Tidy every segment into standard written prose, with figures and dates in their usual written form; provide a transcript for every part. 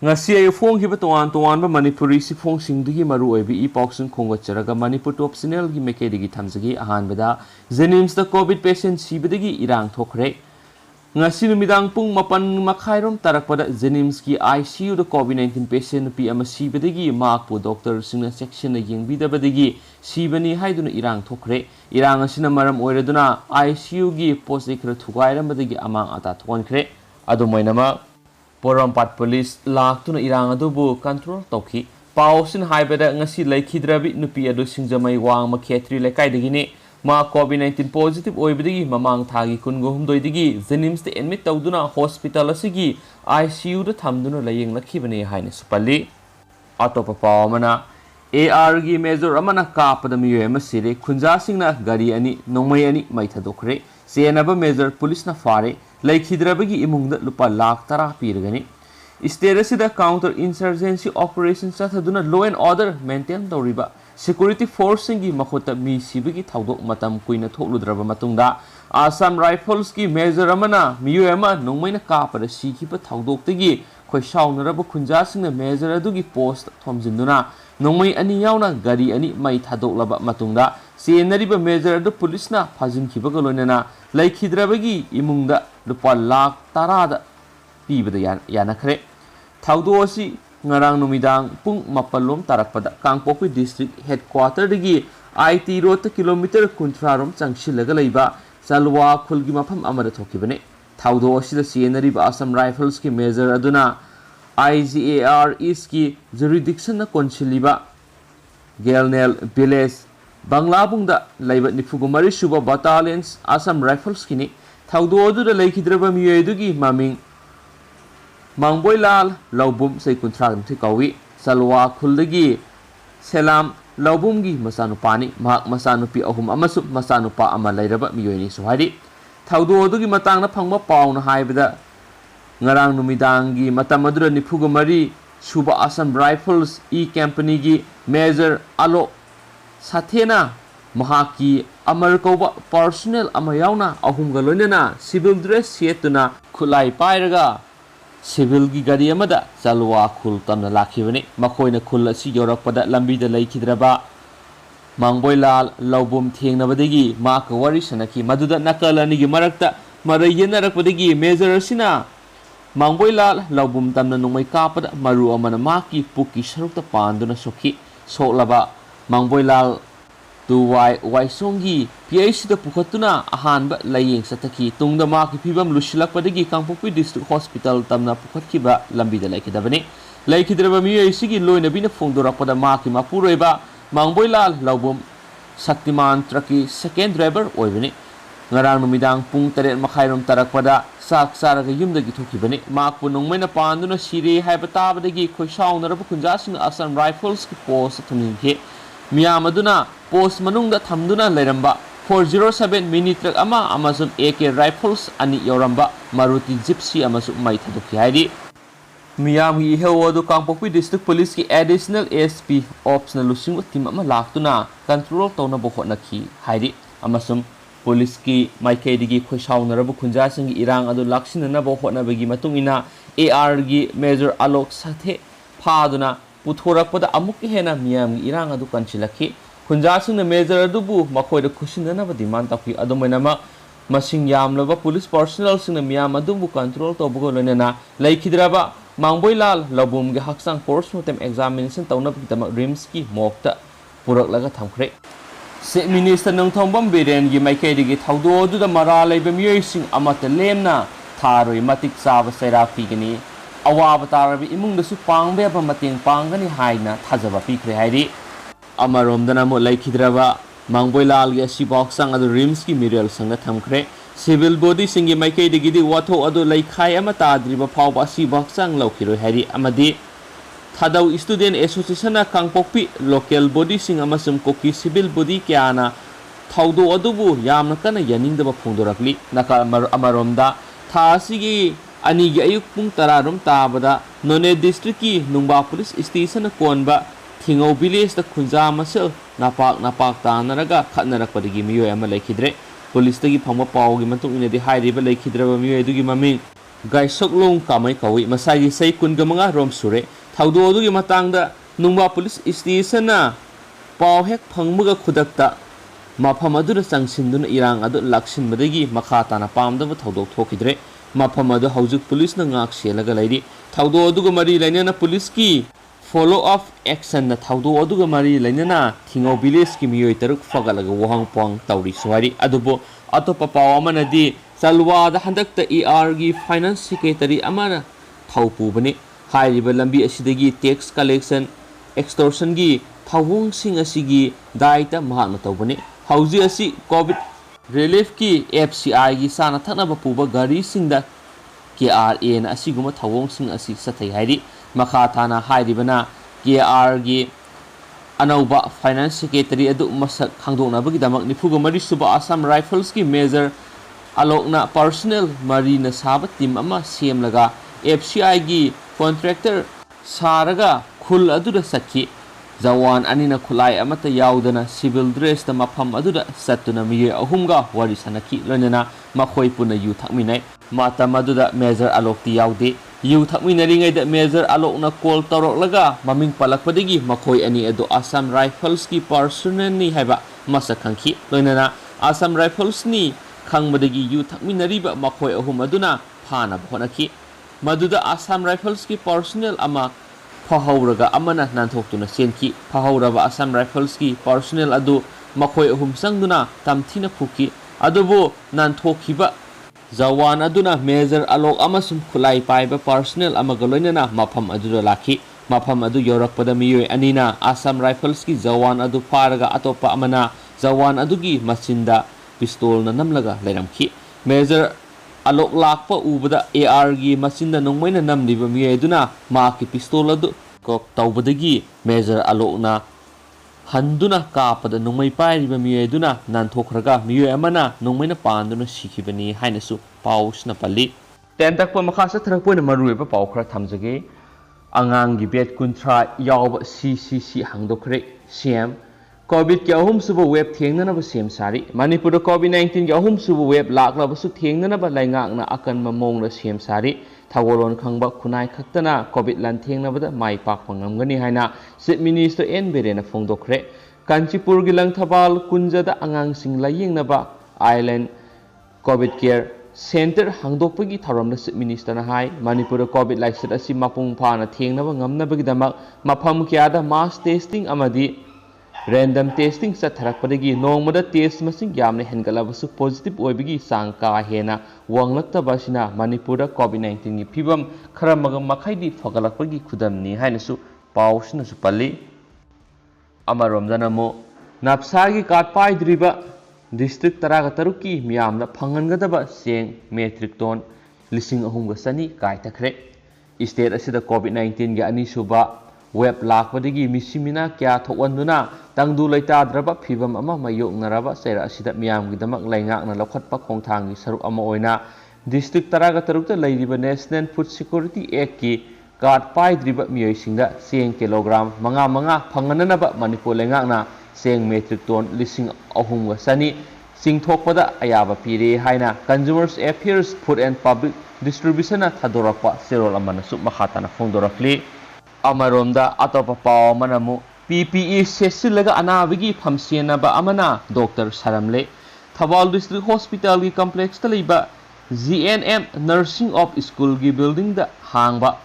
ngasi ay phong hiba toan ba manipuri si phong singdigi maru oibi i pauksun khongwacharaga manipur top channel gi mekedigi thamjagi ahan bada jenims da covid patient sibadagi irang thokre ngasi numidang pung mapan makhairom tarakpada jenims ki ICU da covid-19 patient nupi ama sibadagi makpu doctor singna section na yengbidabadagi sibani haiduna irang thokre irang asina maram oiraduna ICU gi post ikra thugairambadagi amang ata thonkre adumoinama Porampat police laktuna irang adubu control tauki pausin haibada ngasi laikhidrabi nupi adu singjamai wang makhetri lekaidagini ma covid-19 positive oibadagi mamang thagi kungohumdoi digi jenims te admit tawduna hospital asigi ICU da thamduna layeng lakhibani haina supali atopa pawmana AR gi major amana kapada miyo ema sire khunja singna gari ani nongmai ani maithadokre senaba major police na fare laikhidrabagi imungda lupa lakh tara pirgani state counter insurgency operations chathaduna law and order maintain tawriba security force singi makhota mi sibagi thawdok matam kuina thokludraba matungda Assam Rifles ki major amana miyo ema nongmaina kapada sikiba thawdoktagi khoi saunaraba khunja singna major adugi post thomjinduna nongmai ani yauna gari ani mai thadoklaba matungda senariba major adu police na phajinkibaga loinana laikhidrabagi imungda lupa lakh tarada pibada yanakhre thawdo asi ngarang numidang pung mapalom tarakpada Kangpokpi district headquarter dagi IT road kilometer kunthrarom changsilaga leiba Salwa khulgi mafam amada thokibane thawdo asida senariba Assam Rifles ki major aduna IGAR is ki jurisdiction na konsiliba Gelnel village Banglabungda leiba nifugumari suba battalions Assam Rifles kini thawdo aduda laikhidraba miyedugi maming Mangboilal Laubum sei kunthram thikawi Salwa khuldagi Selam Laubumgi masanupani mahak masanupi ahum amasu masanupa ama leiraba miyoini suhari thawdo adugi matangna phangba pauna haibada ngarang numidangi matamadura nifugumari suba Assam Rifles E company gi major alo sathena mahaki amar koba personnel amayauna ahum galonena civil dress setuna khulai pairaga civil gi gari amada Salwa khul tamna lakhibani makoina khul asi yorakpada lambida laikhidraba Mangboilal Laubum thengnabadagi mak wari sanaki maduda nakalani gi marakta marayenarakpadagi major asina Mangboilal Laubum tamna nongmai kapada maru amana maki puki sarukta panduna sokhi soklaba Mangboilal Tuwai Waisongi PIC da pukhatuna ahanba layeng sataki tungda maki phibam lusilakpadagi Kangpokpi district hospital tamna pukhatkiba lambida laikhidabani laikhidraba miyai sigi loinabina phongdorakpada maki mapuroiba Mangboilal Laubum Shaktiman Traki second driver oibani ngarang numidang pung 7 makhairom tarakpada sak saraga yumdagi thokibani makpu nongmaina panduna sire haiba tabadagi khoisaunaraba khunjasing Assam Rifles ki post thuminghe miyam aduna post manungda thamduna leiramba 407 mini truck ama amazon AK Rifles ani yoramba Maruti Gypsy amasu mai thadukhi haidi miyam gi hewodu Kangpokpi district police ki additional SP ops na lusing team ama laktuna control tawna bokhonakhi haidi amasum police ki maikaidigi khoisaunaraba khunjasing irang adu laksinana bokhonabagi matungina AR gi major Alok sathe phaduna puthorappada amuk hena miyam irang adu kanchilakhi khunjasing major adubu makoida khusinanaba demand takhi adumainama masing yamlaba police personnel sing miyam adubu control tobugo lonena laikhidraba Mangboilal Laubum ge haksang postmortem examination tawnabagidama RIMS ki mokta puraklaga thamkhre se minister nongthombam biren gi maikaidigi thawdo aduda mara leiba miyoising amata lemna tharoi matik chaba saira pigani awaba tarabi imungdasu pangbeba mateng pangani haina thajaba pikre hairi amaromdana mo laikhidraba Mangboilal ge siboksang adu RIMS ki miral sangna thamkhre civil body singi maikaidigi di watho adu laikhai ama tadriba phawba siboksang lokhiroi hairi amadi thadau student association na Kangpokpi local body sing amasum koki civil body kyana thawdo adubu yamna kana yaningdaba phongdorakli naka amaromda thasigi ani gi ayuk pung 10 rom tabada None district ki Nungba police station na konba thingau village da khunja masel napak tanaraga khatnarakpadi gi miyo ama laikhidre police tagi phangba paw gi matung ine di hairiba laikhidraba miyo edu gi mami Gaisoklong Kamai Kawi Masagi Sai Kungamanga Rom Sure Taudo Dugi Matanga Nungba Police Station Pau Hek Pangmuga Kudakta Mapamadu Sangsindun Irang Adu Lakshin Badagi Makata na Pamda Taudo Tokidre Mapamadu Hausuk Police Nangak Shelaga Lady Taudo Dugamari Lena Police Ki Follow up action na Taudo Dugamari Lena Tingo Village Ki Mioitaruk Fagalaga Wahang Pong Tauri Swari Adubo Atopa Pawamanadi Salwa the Handakta ERG Finance Secretary Amana Taupu Bani High Lambi Asidagi tax collection extortion gi Tawung Sing Asigi Daita Mahana Taubani Hausi Asi COVID relief ki FCI gi Sana Tanaba Puba Gari Singda KRA na Asiguma Tawung Sing Asi Satay Haidi Makatana Haidibana KRG Anauba Finance Secretary Adu Masak Hangdona Bagidamak Nipuga Marisuba Assam Rifles ki Major Alokna personnel Marina Sabat team ama CM laga FCI gi contractor Saraga Kul Adura Saki Zawan Anina Kulai Amata Yaudana civil dress the Mapam Adura Satuna Miye Ahumga Warisanaki Lenana Makoi Puna Yu Takminai Mata Maduda Major Alokti Yaude Yu Takminaring the Major Alokna Kol Torok Laga Maming Palakpadigi Makoi Ani Edo Assam Rifles ki personnel ni Haba Masakanki Lenana Assam Rifles ni Kang Madagi Yu Takminariba Makoi Ahum Aduna Pana Bonaki Maduda Assam Rifles ki personnel ama Pahauraga Amana Nantokuna Senki Pahauraba Assam Rifles ki personnel adu Makoi Ahum Sangduna Tamtina Puki Adubo Nantokiba Zawan Aduna Major Alok Amasum Kulai Paiba personnel Amagaloina Mapam Adura Laki Mapam Adu Yorak Padamiyo Anina Assam Rifles ki Zawan Adu Paraga Atopa Amana Zawan Adugi Masinda Pistol na namlaga Lairamki Major Alok Lakpa Ubada AR gi Masinda Nongmaina Namliba Mieduna Maki Pistol adu Kop Taubadagi Major Alok na Handuna Kapada Nongmai Pairiba Mieduna Nantokraga Mio Amana Nongmaina Panduna Shikibani Hainasu Paus na Pali Tentakpa Makasa Trakpuna Maruiba Paukra Tamzage Angangi Bet Kuntra Yaub CCC Hangdokre CM COVID ki ahum suba web thengna ba sem sari Manipur COVID-19 ki ahum suba web lakla basu thengna ba laingak na akan mamong na sem sari Thawolon khangba khunai khaktana COVID lan thengna ba da mai pak pangamgani haina Chief Minister N Berena Fongdokre Kanchipur gi Langthabal kunja da angang sing layeng na ba Island COVID care center hangdokpagi tharam na Chief Minister na hai Manipur COVID laisat asi mapung pha na thengna ba ngamna bagi damak mafam kya da mass testing amadi Random testing sa tharakpadagi nongmada test masing yamne hengalabasu positive oibigi sangka hena wanglakta basina Manipura COVID-19 gi phibam kharamaga makhaidi fagalakpagi khudamni hainasu pausna su palli amaromdana mo napsagi katpai driba district taraga taruki miyamna phangangadaba seng metric ton lising ahumga sani kai takhre state asida COVID-19 gi ani suba web lakpadagi misimina kya thokwanuna tangdu leitadraba phibam ama mayoknaraba sera asida miyam gidamak laingakna lokhatpa khongthangi saruk ama oina district taraga tarukta leiriba National Food Security Act ki card paidriba miyoisingda seng kilogram manga phangananaba Manipur laingakna seng metric ton lising ahumga sani singthokpada ayaba pire haina Consumers Affairs Food and Public Distribution na thadorakpa serol amana su makhatana phongdorakli Amaromda atopa paw manamu PPE sesilaga anabigi phamsiena ba amana Dr. Saramle Thabal District Hospital gi complex taliba GNM Nursing of School gi building da hangba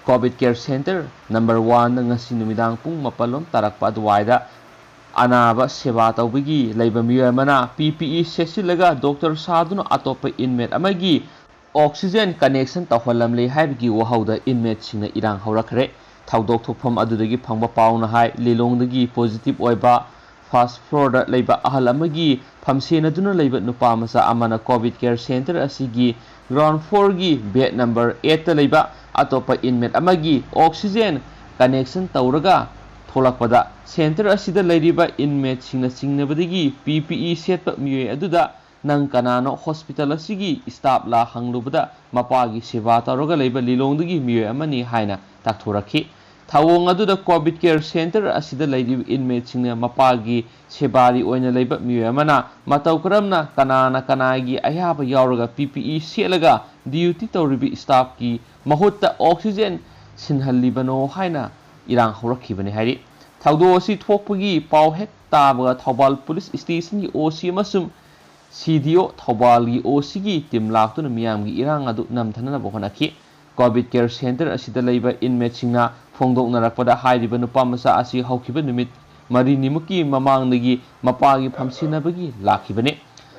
COVID Care Center number 1 ngasi numidang pung mapalom tarakpa adwaida anaba seba tawbigi leiba miyo mana PPE sesilaga Dr. Saduna atopa inmate amagi oxygen connection tawhalamle haibigi wahauda inmate singna irang haurakre Thaudok thokpham adudagi phangba pauna hai lilongdagi positive oiba fast floor da leiba ahal amagi phamsena duna leiba nupa masa amana COVID Care Center asigi ground floor gi bed number 8 ta leiba atopa inmate amagi oxygen connection tawraga tholakpada center asida leiriba inmate singna singnabadagi PPE setpa miye aduda nang kanano hospital asigi staff la hanglubada mapagi seba tawraga leiba lilongdagi miye amani haina takthoraki Thawong aduda COVID care center asida lairi inmate singna mapagi sebari oina leiba miyo amana matau karamna kanagi ayaba yauraga PPE selaga duty tawribi staff ki mahutta oxygen sinhalibano haina irang horakhibani hari thawdo asi thokpagi pau hek tabaga Thobal police station ki OC amasum CDO Thobal gi OC gi team laktuna miyam gi irang adu namthana bohonaki COVID care center asida leiba inmate singna phongdoknarakpada hairiba nupa masa asi haukiba numit mari nimuki mamangdagi mapagi phamsinabagi lakhibane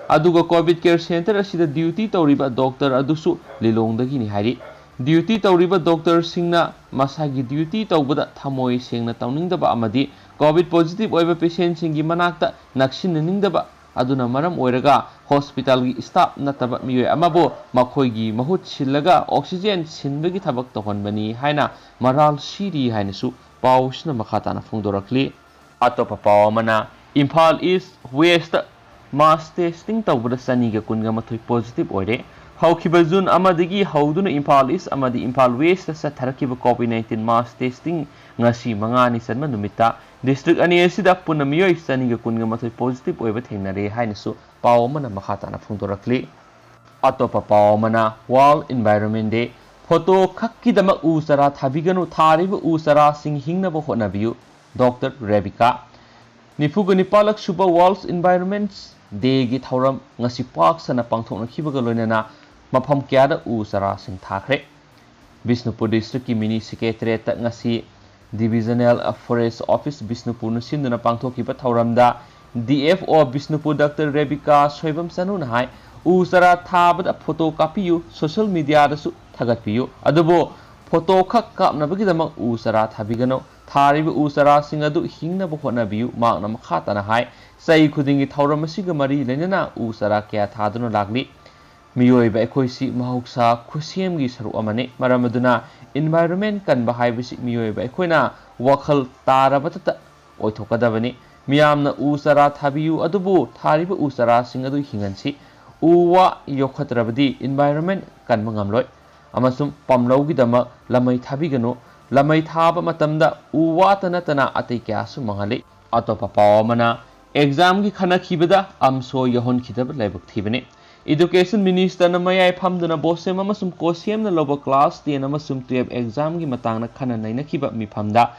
aduga COVID care center asida duty tawriba doctor adusu lilongdagi ni hari duty tawriba doctor singna masagi duty tawbada thamoi sengna tawningdaba amadi COVID positive oiba patient singi manakta naksinningdaba aduna maram oiraga hospital gi staff nataba miyoy amabo makhoigi mahut sillaga oxygen sinbagi thabak tohonbani haina maral siri hainasu pausna makhatana phongdorakli atopa pawamana Imphal East West mass testing tawbada saniga kunga mathoi positive oire haukiba June amadagi hauduna Imphal East amadi Imphal West sa tharakiba COVID-19 mass testing ngasi mangani sanma numita district ani asida punna miyoi saniga kunga mathoi positive oiba thengnare hainasu pawamana makhatana phongdorakli atopa pawamana World Environment Day photo khakkidama usara thabiganu thariba usara sing hingnaba hotnabiyu Dr. Rebecca Nifugani palak suba World Environment Day gi thauram ngasi pak sana pangthoknakibaga loinana mafam kyada usara sing thakre Bisnupur district ki mini secretariat ngasi Divisional Forest Office Bisnupur nusinduna pangthokiba thauramda DFO Bisnupur Dr. Rebecca Soibam Sanun hai usara thabada photo kapiyu social media dasu thagatpiyu adubo photo khak kapnabagi damak usara thabigano thariba usara singadu hingnaba hotnabiyu makna makhatana hai sai khudingi thauram asiga mari lenana usara kya thaduna lagli miyoiba ekhoisi mahuksa khusiemgi saru amane maramaduna environment kanba haibisi miyoiba ekhoina wakhal tarabata oithokadabani miyamna usara thabiyu adubu thariba usara singadu hingansi uwa yokhatrabadi environment kanba ngamloi amasum pamlaugi dama lamai thabigano lamai thaba matamda uwa tanatana atai kyasu mangali atopa pawamana exam gi khana khibada amso yahon khidab laibak thibane Education Minister na mayai phamduna bosem amasum kosem na loba class 10 amasum 12 exam gi matangna khana naina khiba mi phamda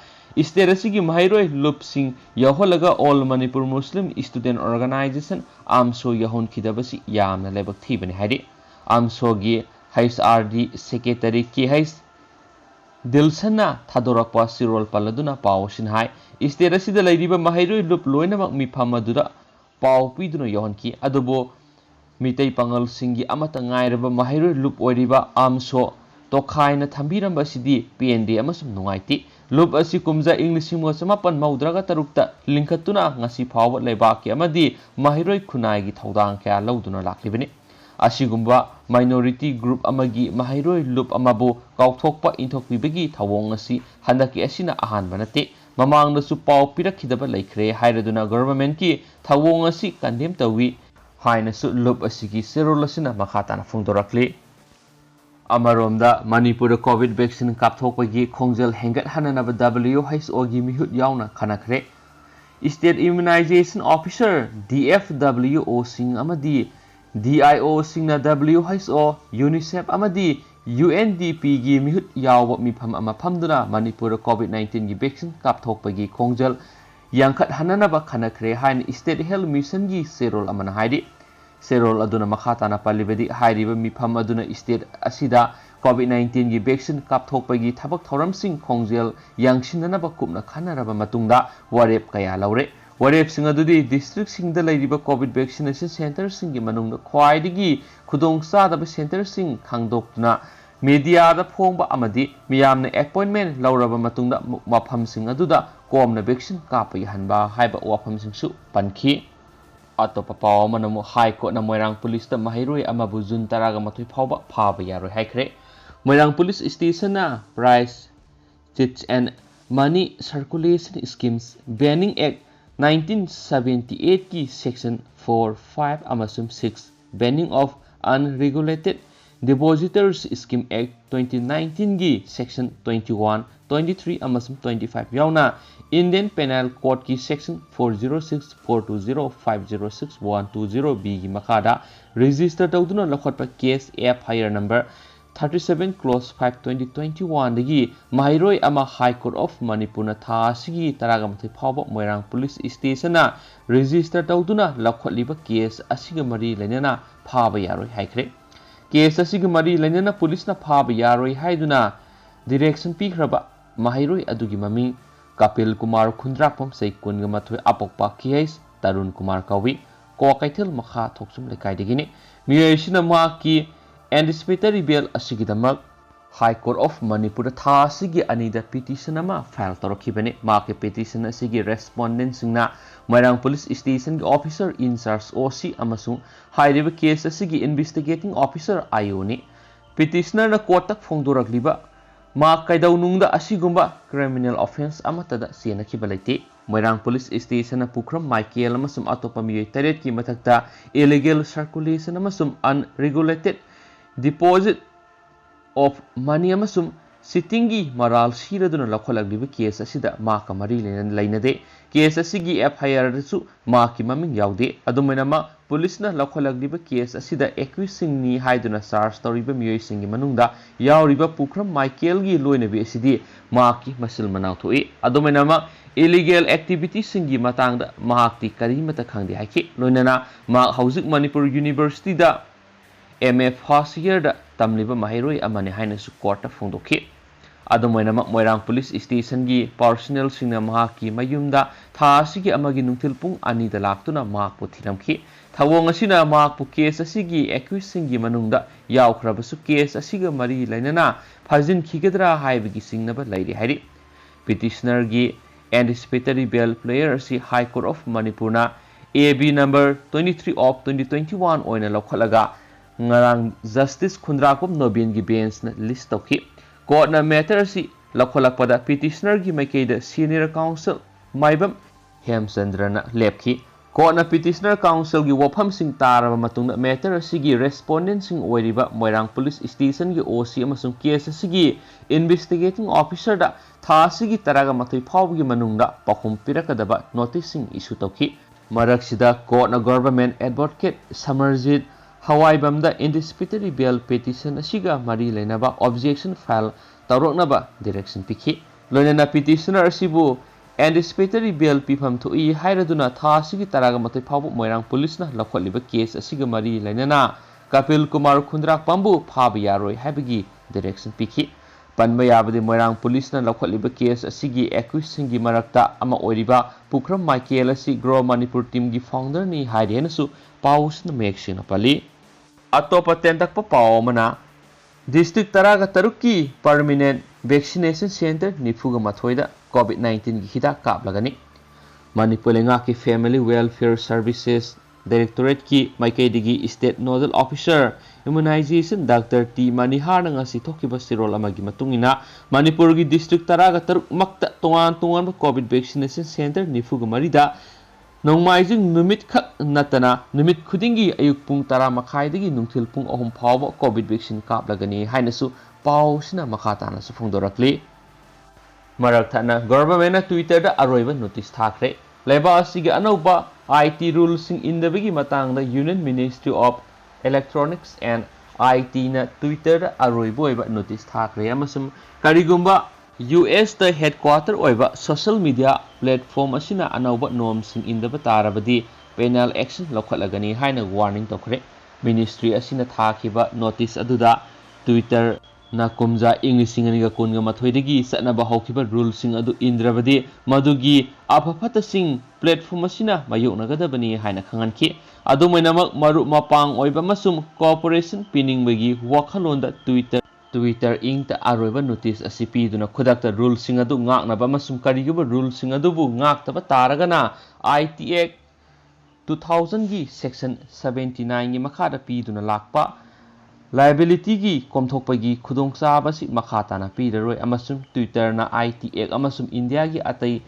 state asigi mahairoi lupsing yaholaga All Manipur Muslim Student Organization amso yahon khidabasi yamna laibak thibane haidi amso gi HRD Secretary KH Dilsana Thadorakpa Sirol Paladuna Pawsin hai state asida lairiba mahairoi lup loinamak mi phamadura paw piduna yahonki adubo Mitei Pangal Singi amata ngairaba mahairoi lup oiriba amso tokhaina thambiramba sidi PND amasum nungaiti lup asi kumja English samapan maudraga tarukta linkhatuna ngasi phawa leibaki amadi mahairoi khunai gi thodang kya lauduna laklibani asigumba minority group amagi mahairoi lup amabu kauthokpa inthokpibagi thawong asi handaki asina ahan banate mamang nasu paw pirakhidaba laikre hairaduna government ki thawong asi condemn tawi hainasu lup asigi serolasina makhatana phongdorakli amaromda Manipur COVID vaccine kapthokpagi khongjal hengat hananaba WHO gi mihut yauna khanakre State Immunization Officer DFWO sing amadi DIO singna WHO UNICEF amadi UNDP gi mihut yawa mifam ama phamduna Manipur COVID-19 gi vaccine kapthokpagi khongjal yangkhat hananaba khanakre hain State Health Mission gi serol amana haidi serol aduna makhatana palibedi hairiba mifam aduna state asida COVID-19 gi vaccine kapthokpagi thabak thoramsing khongjel yangsinanaba kupna khanaraba matungda warep kaya laure warep sing adudi district singda lairiba COVID vaccination center singi manungda khwaidigi khudong sadaba center sing khangdokna media da phongba amadi miyamna appointment lauraba matungda mafam sing aduda komna vaccine kapagi hanba haiba wafam sing su pankhi atopa pawamanamu high court na Moirang police ta mahairoi amabu June 13 phawba phaba yaroi haikre Moirang police station na price chits and money circulation schemes banning act 1978 ki section 4 5 amasum 6 banning of unregulated Depositors Scheme Act 2019 gi Section 21, 23 amasum 25 yauna Indian Penal Code ki Section 406, 420, 506, 120 B gi makada register tawduna lakhotpa case FIR number 37 clause 5 2021 dagi Mahiroi ama High Court of Manipur na tha sigi taragamathai phawba Moirang Police Station na register tawduna lakhotliba case asiga mari lainana phaba yaroi haikre case asiga mari lainana police na phaba yaroi haiduna direction pikhraba Mahiroi adugi maming Kapil Kumar Khundrakpam Saikun ga mathoi apokpa case Tarun Kumar kawi ko kaithil makha thoksum lekai degini miyai ma ki anticipatory bail asigidamak High Court of Manipur tha asigi anida petition ama file torokhibani ma ke petition asigi respondent singna Moirang Police Station ki officer in charge OC amasung hairiba case asigi investigating officer IO ni petitioner na court tak phongdorakliba ma kaidau nungda asigumba criminal offense amatada sena khibalaiti Moirang Police Station na Pukram Michael amasum atopa miyoi taret ki mathakta illegal circulation amasum unregulated deposit of money amasum sittingi maral siraduna lakholagliba case asida ma ka mari lainade case asigi FIR su ma ki maming yaude adumena ma police na lakholagliba case asida accusing ni haiduna charge toriba miyoi singi manungda yauriba Pukram Michael gi loinabi asidi ma ki masil manaw thoi adumena ma illegal activities singi matangda mahakti karimata khangdi haiki loinana ma hauzik Manipur University da MA first year da tamliba Mahiroi amane haina su court phongdokhi adomoina Moirang Police Station gi personnel singna mahaki mayumda tha asigi amagi nungthil pung ani da laktuna mahakpu thiramkhi thawong asina mahakpu case asigi accusing gi manungda yaukhrabasu case asiga mari lainana phajin khigedra haibigi singnaba lairi hairi petitioner gi anticipatory bail player asi High Court of Manipur na AB number 23 of 2021 oina lokhalaga ngarang Justice Khundrakpam Nobin gi bench na list tawki court na matter si lakholakpada petitioner gi maikeida senior counsel Maibam Hemchandra na lepki court na petitioner counsel gi wafam sing taraba matungna matter sigi respondent sing oiriba Moirang Police Station gi OC amasung case sigi investigating officer da tha sigi taraga mathoi phawgi manungda pakhum pirakadaba notice sing issue tawki maraksida court na government advocate Samarjit Hawaibamda anticipatory bail petition asiga mari lainaba objection file tawroknaba direction pikhi loinana petitioner asibu anticipatory bail pifam thoi hairaduna tha asigi taraga mathai phawbu Moirang police na lakholiba case asiga mari lainana Kapil Kumar Khundrakpambu phaba yaroi haibagi direction pikhi panba yabadi Moirang police na lakholiba case asigi accusing gi marakta ama oiriba Pukram Michael asi Grow Manipur team gi founder ni hairenasu paus na mexing pali atopa tentak pa pao mana district taraga taruki permanent vaccination center nifuga mathoida COVID-19 gi hida kaplagani Manipur lenga ki family welfare services directorate ki maikaidigi state nodal officer immunization Dr. T Manihar nga si thokiba sirol amagi matungina Manipur gi district taraga taruk makta tongan COVID vaccination center nifuga marida Nongmaijing numit khak natana numit khudingi ayuk pung tara makhaidagi nungthil pung ahum phawba COVID vaccine kaplagani hainasu pausina makhatana su phongdorakli marathana government na Twitter da aroiba notice thakre leba asiga anoba IT rules sing indabagi matangda Union Ministry of Electronics and IT na Twitter da aroiba notice thakre amasum karigumba US the headquarter oiba social media platform asina anauba norms sing indaba tarabadi penal action lokhalagani haina warning tokre ministry asina thakiba notice aduda Twitter na kumja English aniga kunga mathoidagi satnaba hawkiba rules sing adu indrabadi madugi aphapata sing platform asina mayoknagadabani haina khanganki adumainamak maru mapang oiba masum cooperation piningbagi wakhalonda Twitter Inc. ta aroiba notice asi piduna khudakta rule sing adu ngaknaba masum kariguba rule sing adubu ngaktaba taragana IT Act 2000 gi section 79 gi makhada piduna lakpa liability gi komthokpagi khudongchaba si makhatana pidaroi amasum Twitter na IT Act amasum India gi atai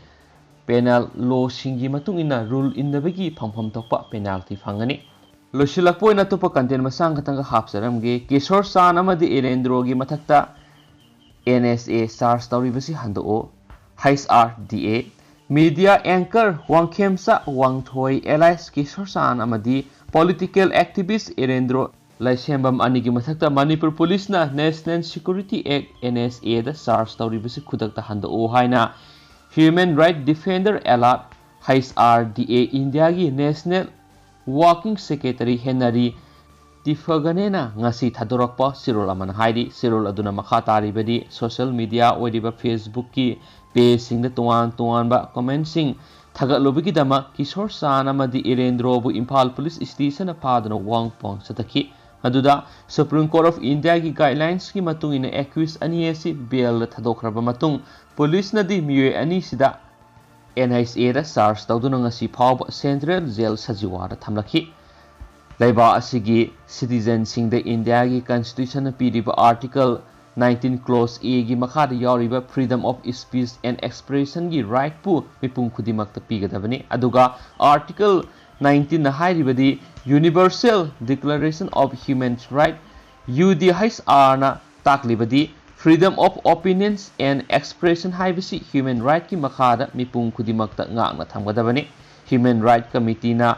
penal law singi matungina rule indabagi phangpham tokpa penalty phangani लोसिलकपोइना तुप content मसांग खतंग हापसरमगे किशोर सान अमदि इरेंद्रोगी मथक्ता NSA SARS तौरीबसी हंदो HRDA media anchor वांगखेमसा वांगथोई एलाइस किशोर सान अमदि पॉलिटिकल एक्टिविस्ट इरेंद्रो लाइसेंबम अनिगी मथक्ता मणिपुर पुलिस ना नेशनल सिक्योरिटी एक्ट NSA दा SARS तौरीबसी खुदकता हंदो हाइना ह्यूमन राइट डिफेंडर एलाट HRDA इंडिया की नेशनल वर्किंग सेक्रेटरी हेनरी टिफगनेना ngasi thadorokpa sirol amana haidi sirol aduna makha taribadi social media oidiba Facebook ki page sing da tuan ba comment sing thagatlobigi dama kishor san amadi irendro bu Imphal police station phadana wangpong sataki aduda Supreme Court of India ki guidelines ki matung ina accused ani asi bail thadokraba matung police na di miye ani sida NSA da SARS tawduna ngasi phawba Central Jail Sajiwa da thamlaki Laiba asigi citizen sing the India ki constitution piriba article 19 clause A gi makha da yawriba freedom of speech and expression gi right pu mipung khudimak ta pigadabani aduga article 19 na hairibadi universal declaration of human right UDHR na taklibadi freedom of opinions and expression haibisi human right ki makha da mipung khudimak ta ngakna thamgadabani human right committee na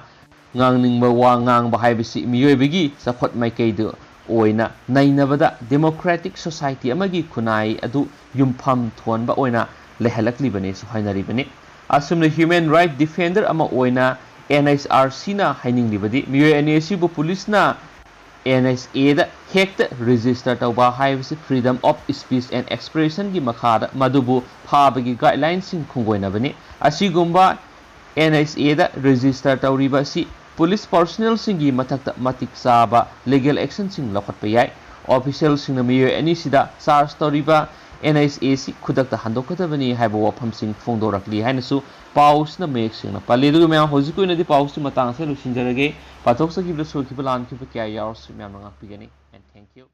ngangningba wa ngang haibisi miyoibigi sakhot maikeidu oina nainabada democratic society amagi khunai adu yumpham thonba oina lehalakli bane so hainari bane asumna human right defender ama oina NSRC na haining libadi miyoy NSC bu police na NSA da hekta register tawba haibisi freedom of speech and expression gi makhada madubu phabagi guidelines sing khungoina bane asigumba NSA da register tawriba si police personnel singi mathakta matik saba legal action sing lokhatpa yai official sing na miyo ani sida SARS tawriba NSA si khudakta handokadabani haiba wafam sing phongdorakli hainasu paus na mek sing na paledu me hojiko ina di paus ti matang se lusinjarage pathok sakibla sokibla an kibla kya yaur sim yam ngak pigani and thank you